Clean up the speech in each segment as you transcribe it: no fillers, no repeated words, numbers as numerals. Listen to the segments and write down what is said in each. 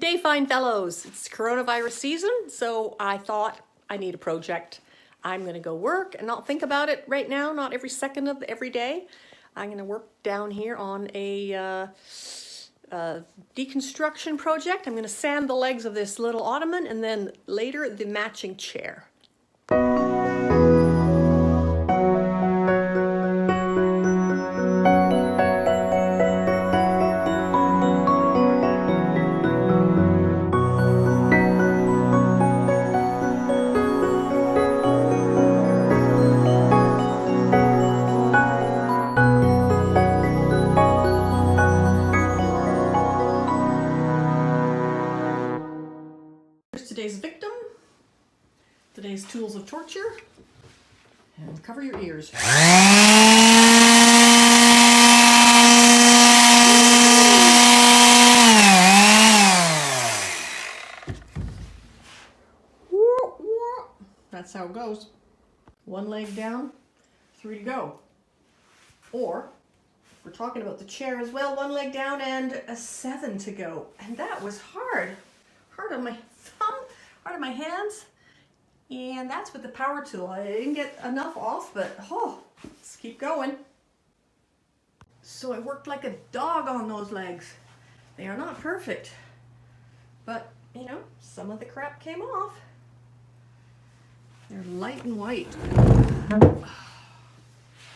Day fine fellows, it's coronavirus season, so I thought I need a project. I'm gonna go work and not think about it right now, not every second of every day. I'm gonna work down here on a deconstruction project. I'm gonna sand the legs of this little Ottoman and then later the matching chair. Today's victim, today's tools of torture, and cover your ears. That's how it goes. One leg down, 3 to go. Or, if we're talking about the chair as well, 1 leg down and a 7 to go. And that was hard. Hard on my thumb, hard on my hands. And that's with the power tool. I didn't get enough off, but let's keep going. So I worked like a dog on those legs. They are not perfect, but you know, some of the crap came off. They're light and white.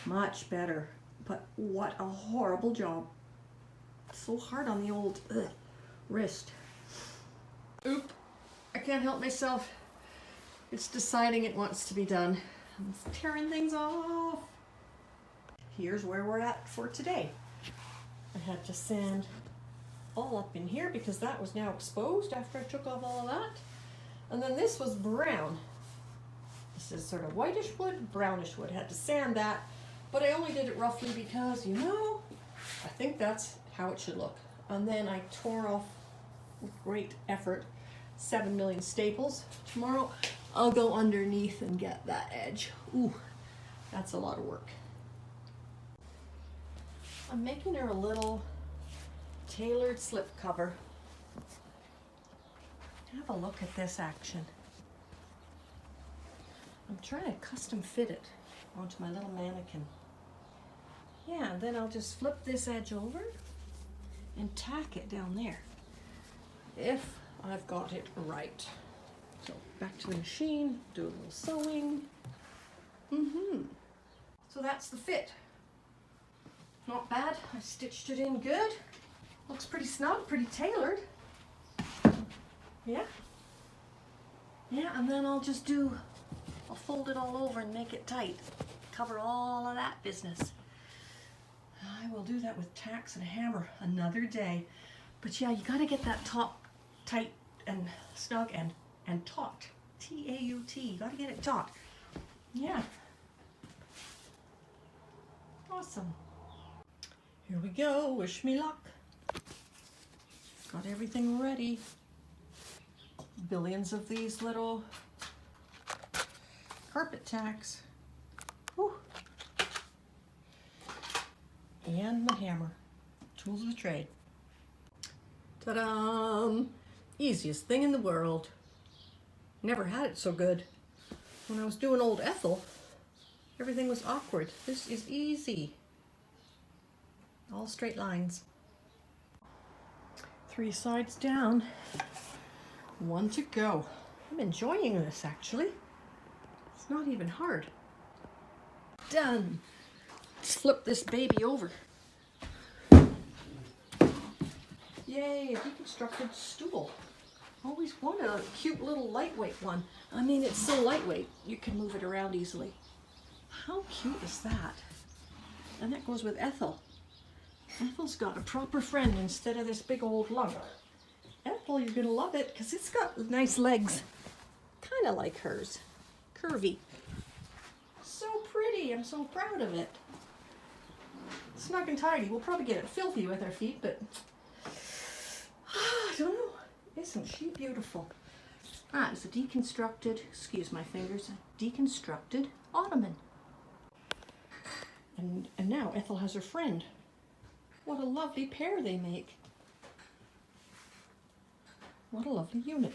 Much better, but what a horrible job. So hard on the old wrist. Oop, I can't help myself. It's deciding it wants to be done. I'm tearing things off. Here's where we're at for today. I had to sand all up in here because that was now exposed after I took off all of that. And then this was brown. This is sort of whitish wood, brownish wood. I had to sand that, but I only did it roughly because, you know, I think that's how it should look. And then I tore off with great effort 7 million staples. Tomorrow I'll go underneath and get that edge. Ooh, that's a lot of work. I'm making her a little tailored slip cover. Have a look at this action. I'm trying to custom fit it onto my little mannequin. Yeah, and then I'll just flip this edge over and tack it down there, if I've got it right. So back to the machine, do a little sewing. So that's the fit. Not bad, I stitched it in good. Looks pretty snug, pretty tailored. Yeah. Yeah, and then I'll fold it all over and make it tight. Cover all of that business. I will do that with tacks and a hammer another day. But yeah, you gotta get that top tight and snug and taut. T-A-U-T, you gotta get it taut. Yeah. Awesome. Here we go, wish me luck. Got everything ready. Billions of these little carpet tacks. Whew. And my hammer. Tools of the trade. Ta-da! Easiest thing in the world. Never had it so good. When I was doing old Ethel, everything was awkward. This is easy. All straight lines. 3 sides down. 1 to go. I'm enjoying this actually. It's not even hard. Done. Let's flip this baby over. Yay, a deconstructed stool. Always wanted a cute little lightweight one. I mean, it's so lightweight, you can move it around easily. How cute is that? And that goes with Ethel. Ethel's got a proper friend instead of this big old lump. Ethel, you're gonna love it because it's got nice legs. Kind of like hers. Curvy. So pretty, I'm so proud of it. Snug and tidy. We'll probably get it filthy with our feet, but I don't know. Isn't she beautiful? It's a deconstructed, excuse my fingers, a deconstructed Ottoman. And now Ethel has her friend. What a lovely pair they make. What a lovely unit.